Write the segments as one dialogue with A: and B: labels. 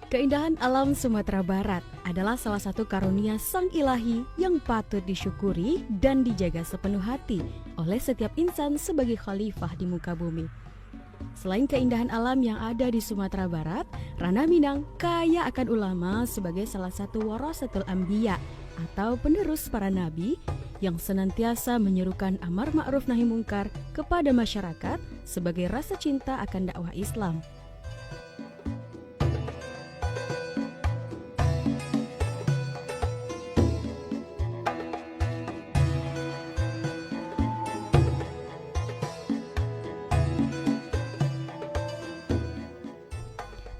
A: Keindahan alam Sumatera Barat adalah salah satu karunia Sang Ilahi yang patut disyukuri dan dijaga sepenuh hati oleh setiap insan sebagai khalifah di muka bumi. Selain keindahan alam yang ada di Sumatera Barat, Ranah Minang kaya akan ulama sebagai salah satu warasatul anbiya atau penerus para nabi yang senantiasa menyerukan amar ma'ruf nahi mungkar kepada masyarakat sebagai rasa cinta akan dakwah Islam.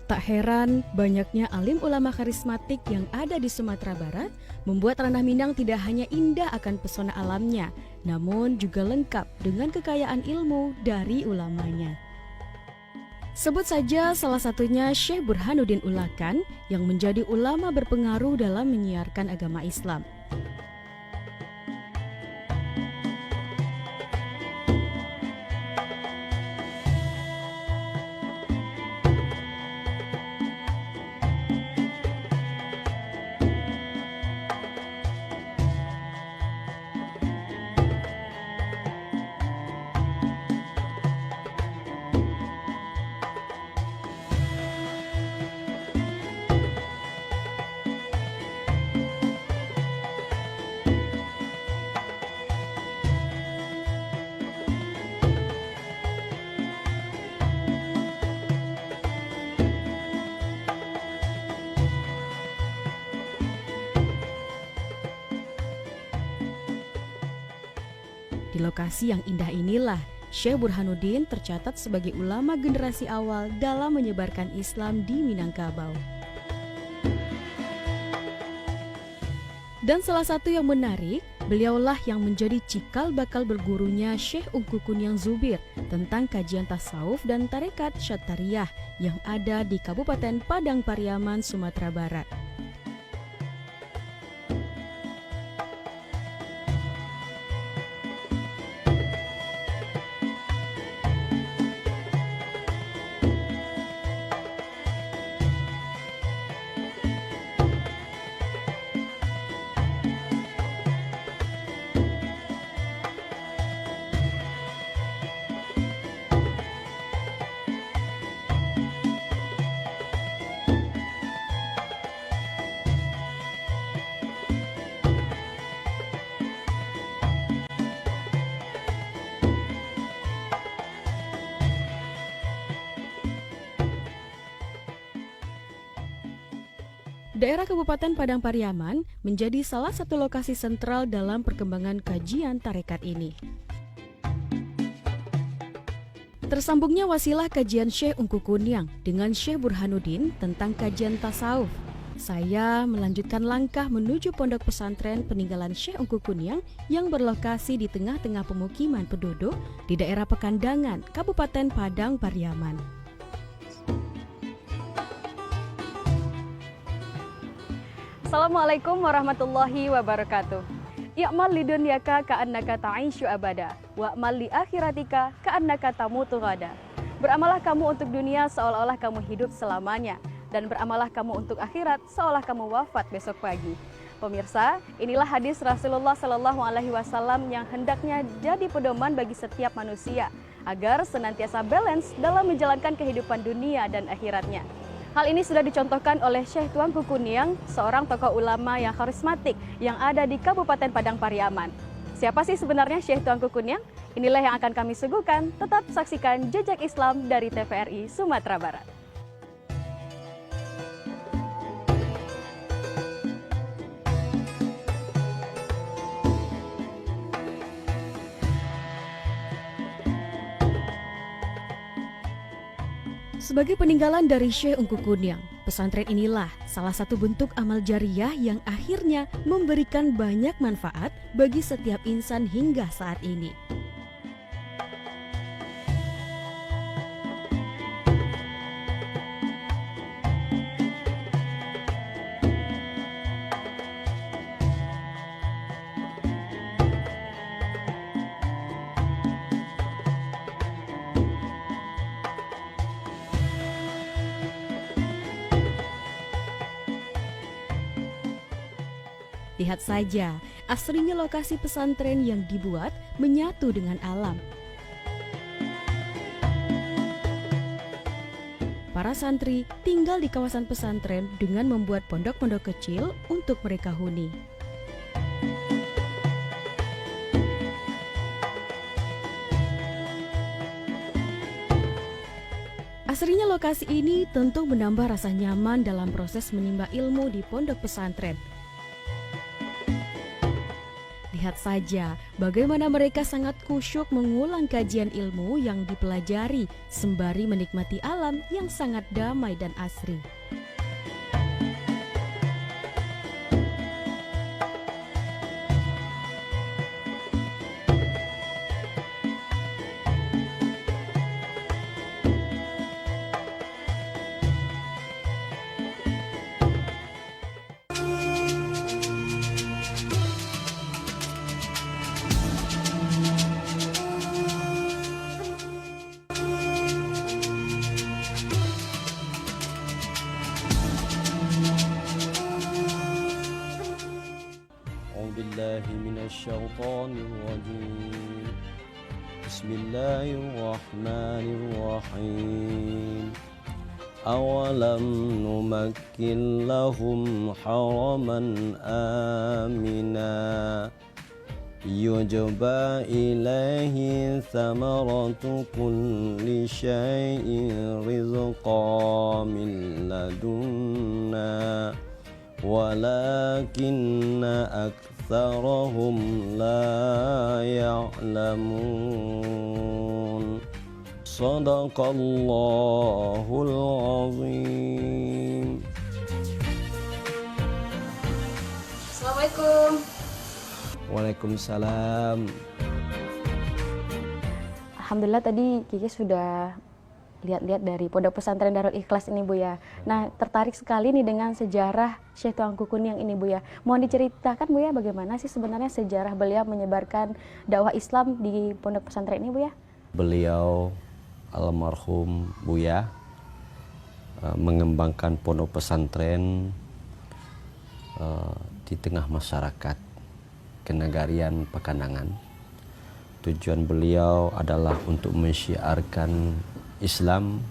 A: Tak heran, banyaknya alim ulama karismatik yang ada di Sumatera Barat membuat Ranah Minang tidak hanya indah akan pesona alamnya, namun juga lengkap dengan kekayaan ilmu dari ulamanya. Sebut saja salah satunya Syekh Burhanuddin Ulakan yang menjadi ulama berpengaruh dalam menyiarkan agama Islam. Di lokasi yang indah inilah, Syekh Burhanuddin tercatat sebagai ulama generasi awal dalam menyebarkan Islam di Minangkabau. Dan salah satu yang menarik, beliaulah yang menjadi cikal bakal bergurunya Syekh Ungku Kunyang Zubir tentang kajian tasawuf dan tarekat Syattariyah yang ada di Kabupaten Padang Pariaman, Sumatera Barat. Daerah Kabupaten Padang Pariaman menjadi salah satu lokasi sentral dalam perkembangan kajian tarekat ini. Tersambungnya wasilah kajian Syekh Ungku Kunyang dengan Syekh Burhanuddin tentang kajian tasawuf. Saya melanjutkan langkah menuju pondok pesantren peninggalan Syekh Ungku Kunyang yang berlokasi di tengah-tengah pemukiman penduduk di daerah Pekandangan, Kabupaten Padang Pariaman. Assalamualaikum warahmatullahi wabarakatuh. I'mal lidunyaka ka'annaka ta'isyu abada, wa'mal li akhiratika ka'annaka tamutu ghada. Beramalah kamu untuk dunia seolah-olah kamu hidup selamanya, dan beramalah kamu untuk akhirat seolah kamu wafat besok pagi. Pemirsa, inilah hadis Rasulullah SAW yang hendaknya jadi pedoman bagi setiap manusia, agar senantiasa balance dalam menjalankan kehidupan dunia dan akhiratnya. Hal ini sudah dicontohkan oleh Syekh Tuanku Kunyang, seorang tokoh ulama yang karismatik yang ada di Kabupaten Padang Pariaman. Siapa sih sebenarnya Syekh Tuanku Kunyang? Inilah yang akan kami suguhkan. Tetap saksikan Jejak Islam dari TVRI Sumatera Barat. Sebagai peninggalan dari Syekh Ungku Kunyang, pesantren inilah salah satu bentuk amal jariyah yang akhirnya memberikan banyak manfaat bagi setiap insan hingga saat ini. Lihat saja, asrinya lokasi pesantren yang dibuat menyatu dengan alam. Para santri tinggal di kawasan pesantren dengan membuat pondok-pondok kecil untuk mereka huni. Asrinya lokasi ini tentu menambah rasa nyaman dalam proses menimba ilmu di pondok pesantren. Lihat saja bagaimana mereka sangat khusyuk mengulang kajian ilmu yang dipelajari sembari menikmati alam yang sangat damai dan asri.
B: Minasyaitonirrajim. Bismillahirrahmanirrahim. Awalam numakkin lahum haraman amina yujba ilaihi thamaratu kulli syai'in rizqan min ladunna walakinna aktsarahum la ya'lamun. Sadaqallahul azim.
A: Assalamualaikum.
B: Waalaikumsalam.
A: Alhamdulillah tadi Kiki sudah lihat-lihat dari Pondok Pesantren Darul Ikhlas ini Bu ya. Nah, tertarik sekali nih dengan sejarah Syekh Tuangku Kuning yang ini Bu ya. Mohon diceritakan Bu ya, bagaimana sih sebenarnya sejarah beliau menyebarkan dakwah Islam di Pondok Pesantren ini Bu ya?
B: Beliau almarhum Buya mengembangkan pondok pesantren di tengah masyarakat Kenagarian Pakandangan. Tujuan beliau adalah untuk mensyiarkan Islam,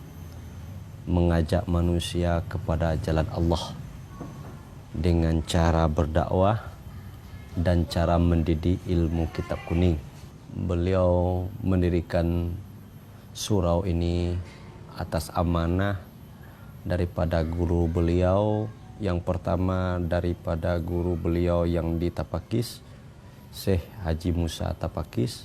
B: mengajak manusia kepada jalan Allah dengan cara berdakwah dan cara mendidik ilmu kitab kuning. Beliau mendirikan surau ini atas amanah daripada guru beliau. Yang pertama daripada guru beliau yang di Tapakis, Syekh Haji Musa Tapakis.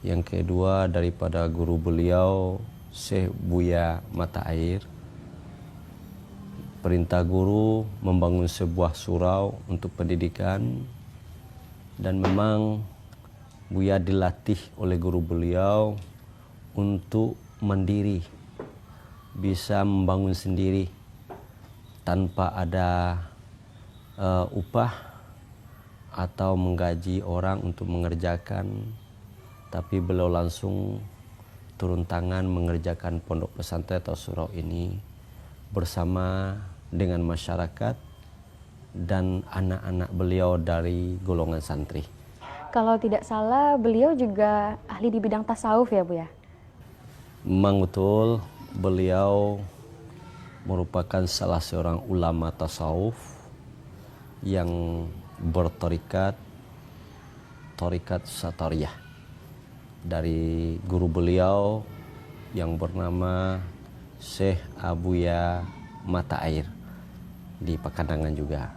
B: Yang kedua daripada guru beliau, Syekh Buya Mata Air. Perintah guru membangun sebuah surau untuk pendidikan, dan memang Buya dilatih oleh guru beliau untuk mandiri, bisa membangun sendiri tanpa ada upah atau menggaji orang untuk mengerjakan, tapi beliau langsung turun tangan mengerjakan pondok pesantren atau surau ini bersama dengan masyarakat dan anak-anak beliau dari golongan santri.
A: Kalau tidak salah beliau juga ahli di bidang tasawuf ya Bu ya?
B: Memang betul, beliau merupakan salah seorang ulama tasawuf yang bertorikat Satariyah dari guru beliau yang bernama Syekh Abuya Mata Air di Pakandangan juga.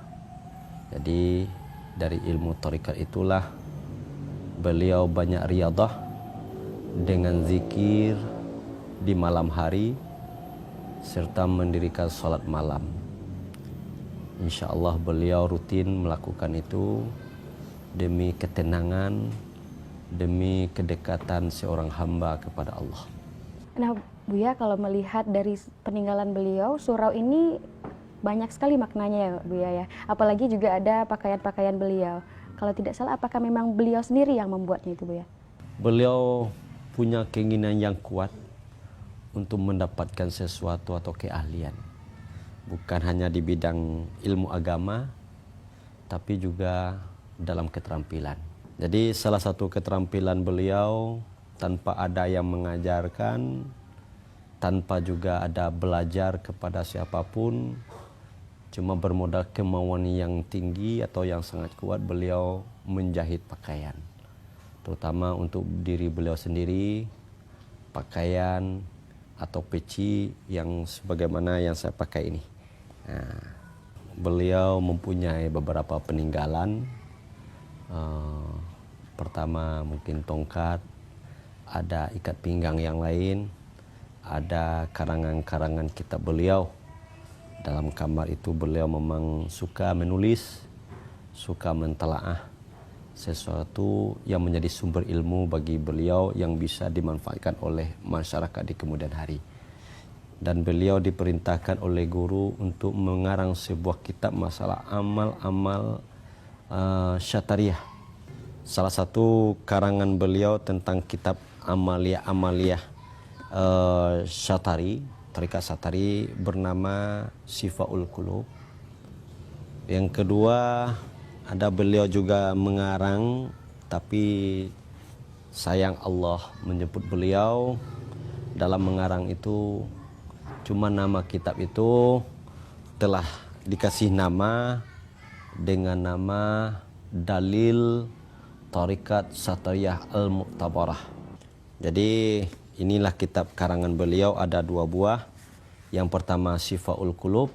B: Jadi dari ilmu torikat itulah beliau banyak riyadhah dengan zikir di malam hari serta mendirikan sholat malam. Insya Allah beliau rutin melakukan itu demi ketenangan, demi kedekatan seorang hamba kepada Allah.
A: Nah Bu ya, kalau melihat dari peninggalan beliau, surau ini banyak sekali maknanya ya Bu ya. Apalagi juga ada pakaian-pakaian beliau. Kalau tidak salah, apakah memang beliau sendiri yang membuatnya itu Bu ya? Beliau
B: punya keinginan yang kuat untuk mendapatkan sesuatu atau keahlian, bukan hanya di bidang ilmu agama, tapi juga dalam keterampilan. Jadi salah satu keterampilan beliau tanpa ada yang mengajarkan, tanpa juga ada belajar kepada siapapun, cuma bermodal kemauan yang tinggi atau yang sangat kuat, beliau menjahit pakaian. Terutama untuk diri beliau sendiri, pakaian atau peci yang sebagaimana yang saya pakai ini. Nah, beliau mempunyai beberapa peninggalan. Pertama mungkin tongkat, ada ikat pinggang yang lain, ada karangan-karangan kitab beliau. Dalam kamar itu beliau memang suka menulis, suka mentelaah sesuatu yang menjadi sumber ilmu bagi beliau yang bisa dimanfaatkan oleh masyarakat di kemudian hari. Dan beliau diperintahkan oleh guru untuk mengarang sebuah kitab masalah amal-amal syatariyah. Salah satu karangan beliau tentang kitab amaliyah syatari, tarikat syatari, bernama Sifaul Qulub. Yang kedua, ada beliau juga mengarang, tapi sayang Allah menyebut beliau dalam mengarang itu cuma nama kitab itu telah dikasih nama dengan nama Dalil Tarikat Satariyah Al-Mu'tabarah. Jadi inilah kitab karangan beliau, ada 2 buah. Yang pertama Sifaul Qulub,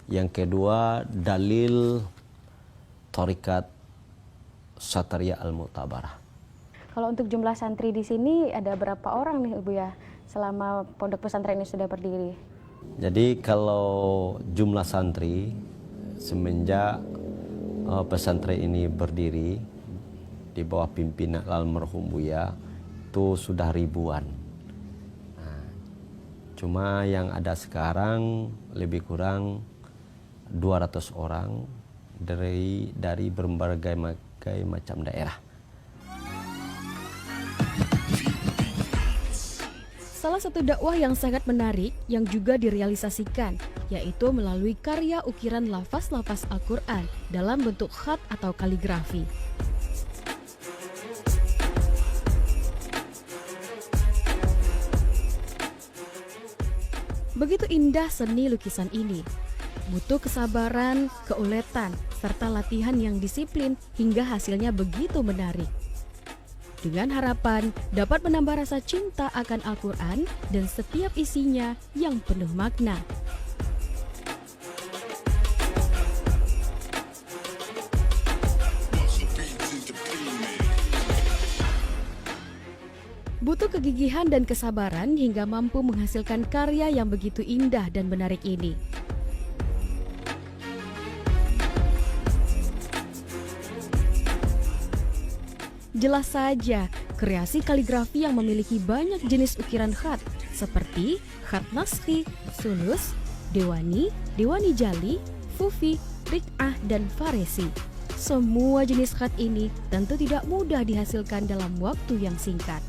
B: yang kedua Dalil Tarikat Satariyah Al-Mu'tabarah.
A: Kalau untuk jumlah santri di sini ada berapa orang nih Ibu ya selama pondok pesantren ini sudah berdiri?
B: Jadi kalau jumlah santri semenjak pesantren ini berdiri di bawah pimpinan almarhum Buya itu sudah ribuan. Nah, cuma yang ada sekarang lebih kurang 200 orang dari berbagai macam daerah.
A: Salah satu dakwah yang sangat menarik yang juga direalisasikan yaitu melalui karya ukiran lafaz-lafaz Al-Quran dalam bentuk khat atau kaligrafi. Begitu indah seni lukisan ini. Butuh kesabaran, keuletan, serta latihan yang disiplin hingga hasilnya begitu menarik. Dengan harapan dapat menambah rasa cinta akan Al-Quran dan setiap isinya yang penuh makna. Butuh kegigihan dan kesabaran hingga mampu menghasilkan karya yang begitu indah dan menarik ini. Jelas saja, kreasi kaligrafi yang memiliki banyak jenis ukiran khat seperti khat naskhi, sulus, dewani, dewani jali, fufi, rik'ah, dan faresi. Semua jenis khat ini tentu tidak mudah dihasilkan dalam waktu yang singkat.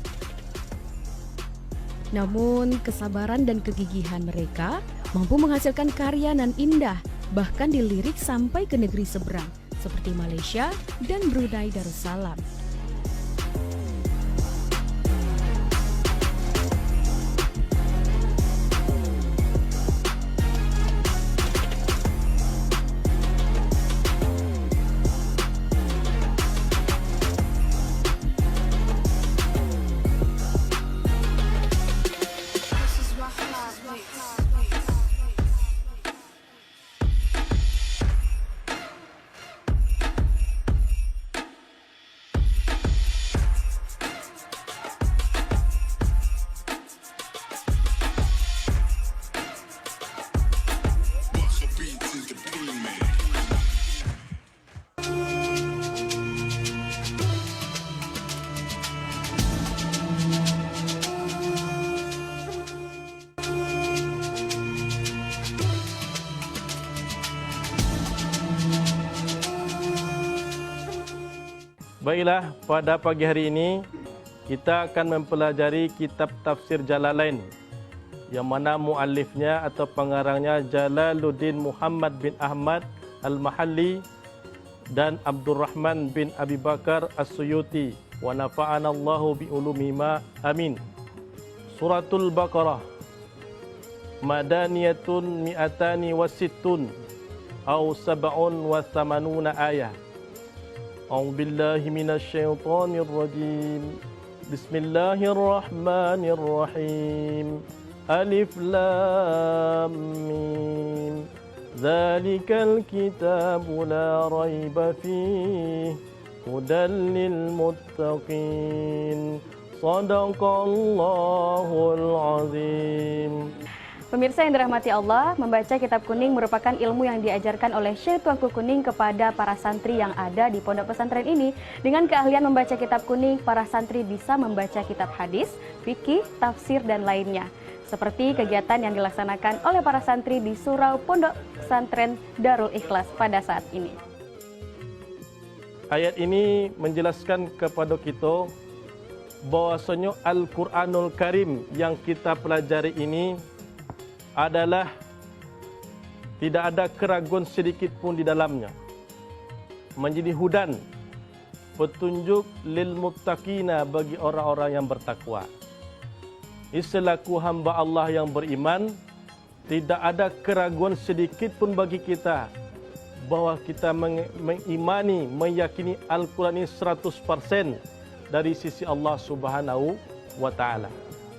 A: Namun, kesabaran dan kegigihan mereka mampu menghasilkan karya nan indah, bahkan dilirik sampai ke negeri seberang, seperti Malaysia dan Brunei Darussalam.
C: Baiklah, pada pagi hari ini kita akan mempelajari kitab tafsir Jalalain yang mana muallifnya atau pengarangnya Jalaluddin Muhammad bin Ahmad Al-Mahalli dan Abdurrahman bin Abi Bakar As-Suyuti wa nafa'ana Allahu bi ulumihima amin. Suratul Baqarah madaniyatun mi'atani wa sittun aw sab'un wa thamanuna ayah. A'udzu billahi minasy syaithanir rajim. Bismillahirrahmanirrahim. Alif Lam Mim. Dzalikal kitabu la raiba fihi hudan lil muttaqin. Shadaqallahul azim.
A: Pemirsa yang dirahmati Allah, membaca kitab kuning merupakan ilmu yang diajarkan oleh Syekh Tuanku Kuning kepada para santri yang ada di pondok pesantren ini. Dengan keahlian membaca kitab kuning, para santri bisa membaca kitab hadis, fikih, tafsir, dan lainnya. Seperti kegiatan yang dilaksanakan oleh para santri di surau pondok pesantren Darul Ikhlas pada saat ini.
C: Ayat ini menjelaskan kepada kita bahwasanya Al-Quranul Karim yang kita pelajari ini adalah tidak ada keraguan sedikit pun di dalamnya. Menjadi hudan, petunjuk lil muttaqina bagi orang-orang yang bertakwa. Selaku hamba Allah yang beriman, tidak ada keraguan sedikit pun bagi kita bahwa kita mengimani, meyakini Al-Quran ini 100% dari sisi Allah Subhanahu wa Ta'ala.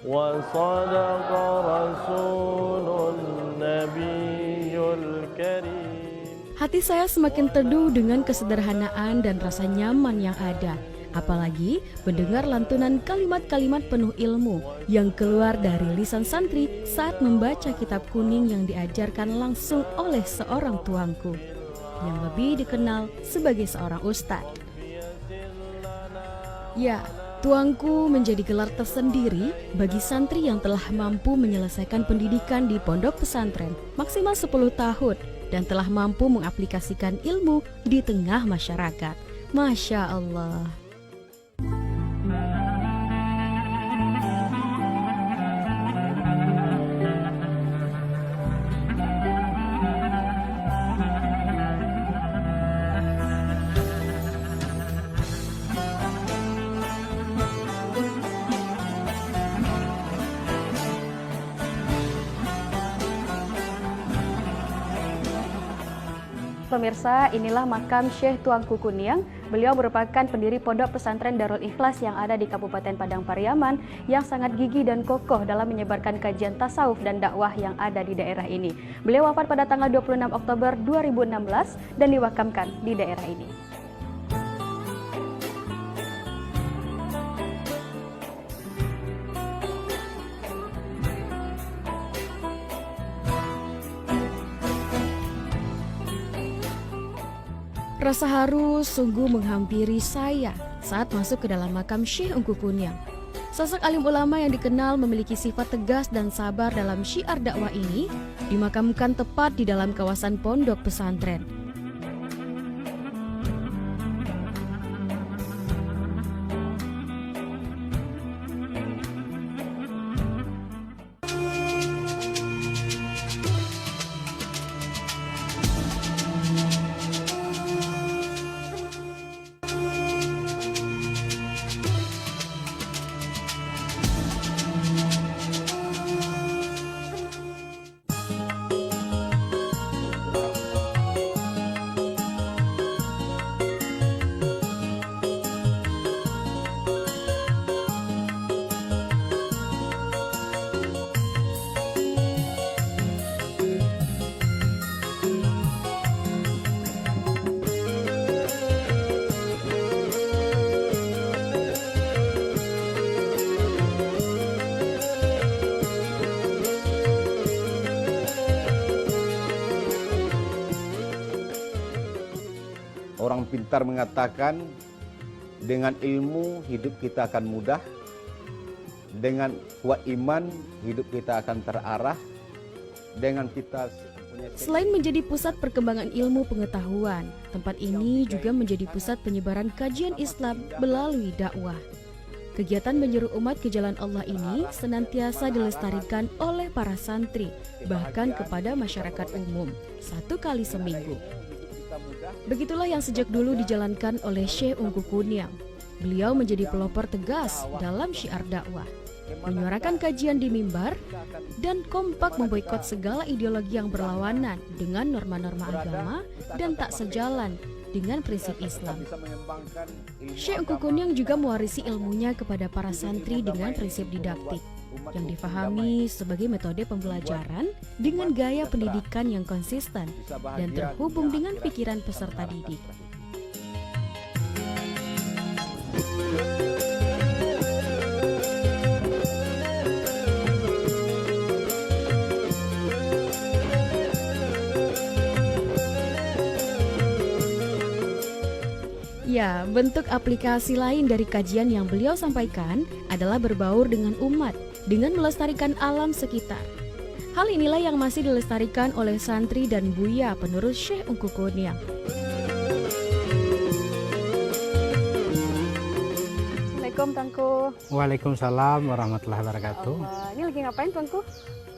C: Wa sadaqa rasulun nabiyul karim.
A: Hati saya semakin teduh dengan kesederhanaan dan rasa nyaman yang ada. Apalagi mendengar lantunan kalimat-kalimat penuh ilmu yang keluar dari lisan santri saat membaca kitab kuning yang diajarkan langsung oleh seorang tuanku yang lebih dikenal sebagai seorang ustadz. Ya, tuanku menjadi gelar tersendiri bagi santri yang telah mampu menyelesaikan pendidikan di pondok pesantren maksimal 10 tahun dan telah mampu mengaplikasikan ilmu di tengah masyarakat. Masya Allah. Pemirsa, inilah makam Syekh Tuanku Kuning. Beliau merupakan pendiri pondok pesantren Darul Ikhlas yang ada di Kabupaten Padang Pariaman yang sangat gigih dan kokoh dalam menyebarkan kajian tasawuf dan dakwah yang ada di daerah ini. Beliau wafat pada tanggal 26 Oktober 2016 dan diwakamkan di daerah ini. Rasa haru sungguh menghampiri saya saat masuk ke dalam makam Syekh Ungku Kuning. Sosok alim ulama yang dikenal memiliki sifat tegas dan sabar dalam syiar dakwah ini dimakamkan tepat di dalam kawasan pondok pesantren.
D: Orang pintar mengatakan dengan ilmu hidup kita akan mudah, dengan kuat iman hidup kita akan terarah, dengan kita punya...
A: Selain menjadi pusat perkembangan ilmu pengetahuan, tempat ini juga menjadi pusat penyebaran kajian Islam melalui dakwah. Kegiatan menyeru umat ke jalan Allah ini senantiasa dilestarikan oleh para santri, bahkan kepada masyarakat umum, 1 kali seminggu. Begitulah yang sejak dulu dijalankan oleh Syekh Ungku Kuniang. Beliau menjadi pelopor tegas dalam syiar dakwah, menyuarakan kajian di mimbar, dan kompak memboikot segala ideologi yang berlawanan dengan norma-norma agama dan tak sejalan dengan prinsip Islam. Syekh Ungku Kuniang juga mewarisi ilmunya kepada para santri dengan prinsip didaktik yang difahami sebagai metode pembelajaran dengan gaya pendidikan yang konsisten dan terhubung dengan pikiran peserta didik. Ya, bentuk aplikasi lain dari kajian yang beliau sampaikan adalah berbaur dengan umat dengan melestarikan alam sekitar. Hal inilah yang masih dilestarikan oleh santri dan buya penerus Syekh Ungku Kuniang. Assalamualaikum Tuanku.
E: Waalaikumsalam warahmatullahi wabarakatuh.
A: Ini lagi ngapain Tuanku?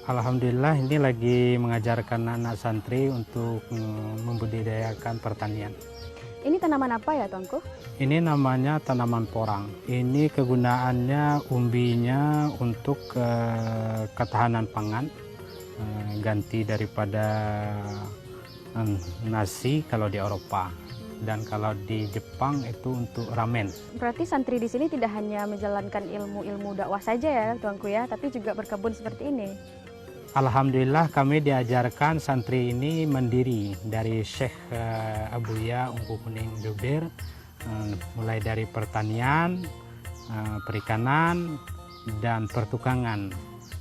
E: Alhamdulillah ini lagi mengajarkan anak santri untuk membudidayakan pertanian.
A: Ini tanaman apa ya Tuanku?
E: Ini namanya tanaman porang. Ini kegunaannya umbinya untuk ketahanan pangan, ganti daripada nasi kalau di Eropa, dan kalau di Jepang itu untuk ramen.
A: Berarti santri di sini tidak hanya menjalankan ilmu-ilmu dakwah saja ya Tuanku ya, tapi juga berkebun seperti ini.
E: Alhamdulillah kami diajarkan santri ini mandiri dari Syekh Abuya Ungku Kuniang Jubir, mulai dari pertanian, perikanan, dan pertukangan.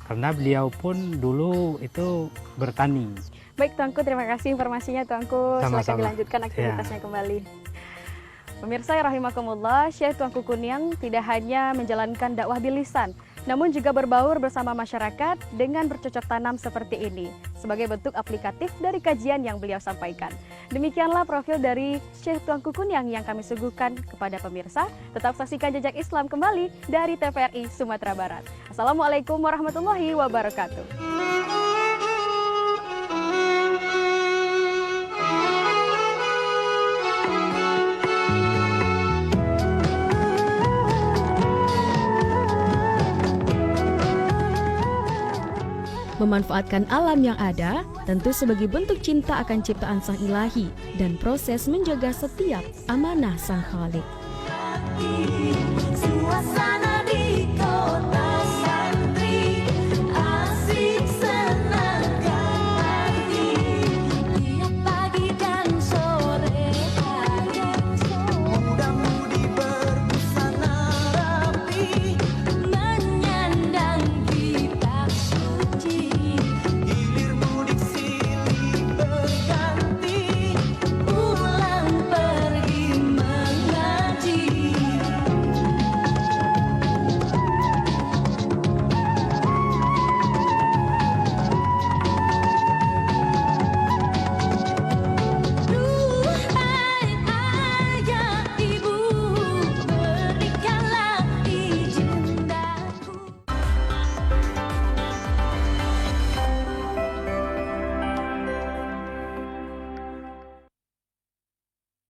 E: Karena beliau pun dulu itu bertani.
A: Baik Tuanku, terima kasih informasinya Tuanku.
E: Sama-sama.
A: Silakan dilanjutkan aktivitasnya kembali. Pemirsa yang rahimakumullah, Syekh Ungku Kuniang tidak hanya menjalankan dakwah di lisan, namun juga berbaur bersama masyarakat dengan bercocok tanam seperti ini sebagai bentuk aplikatif dari kajian yang beliau sampaikan. Demikianlah profil dari Syekh Ungku Kuniang yang kami suguhkan kepada pemirsa. Tetap saksikan Jejak Islam kembali dari TVRI Sumatera Barat. Assalamualaikum warahmatullahi wabarakatuh. Memanfaatkan alam yang ada tentu sebagai bentuk cinta akan ciptaan Sang Ilahi dan proses menjaga setiap amanah Sang Khalik.
F: Suasana